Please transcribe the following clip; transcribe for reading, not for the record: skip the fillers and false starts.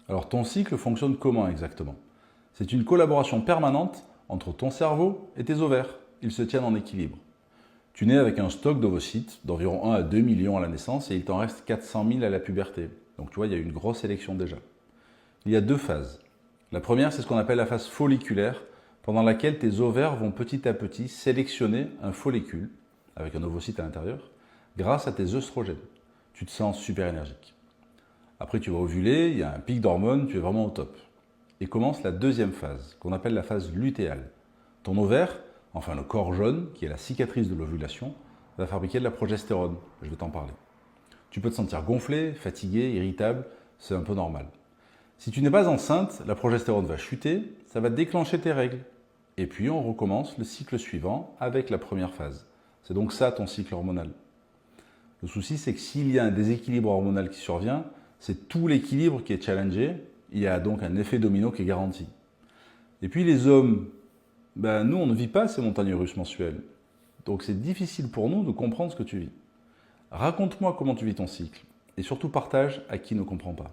Alors ton cycle fonctionne comment exactement? C'est une collaboration permanente entre ton cerveau et tes ovaires. Ils se tiennent en équilibre. Tu nais avec un stock d'ovocytes d'environ 1 à 2 millions à la naissance et il t'en reste 400 000 à la puberté. Donc tu vois, il y a une grosse sélection déjà. Il y a deux phases. La première, c'est ce qu'on appelle la phase folliculaire, pendant laquelle tes ovaires vont petit à petit sélectionner un follicule, avec un ovocyte à l'intérieur, grâce à tes œstrogènes. Tu te sens super énergique. Après, tu vas ovuler, il y a un pic d'hormones, tu es vraiment au top. Et commence la deuxième phase, qu'on appelle la phase lutéale. Ton ovaire, enfin le corps jaune, qui est la cicatrice de l'ovulation, va fabriquer de la progestérone. Je vais t'en parler. Tu peux te sentir gonflé, fatigué, irritable, c'est un peu normal. Si tu n'es pas enceinte, la progestérone va chuter, ça va déclencher tes règles. Et puis on recommence le cycle suivant avec la première phase. C'est donc ça ton cycle hormonal. Le souci, c'est que s'il y a un déséquilibre hormonal qui survient, c'est tout l'équilibre qui est challengé. Il y a donc un effet domino qui est garanti. Et puis les hommes, nous on ne vit pas ces montagnes russes mensuelles. Donc c'est difficile pour nous de comprendre ce que tu vis. Raconte-moi comment tu vis ton cycle et surtout partage à qui ne comprend pas.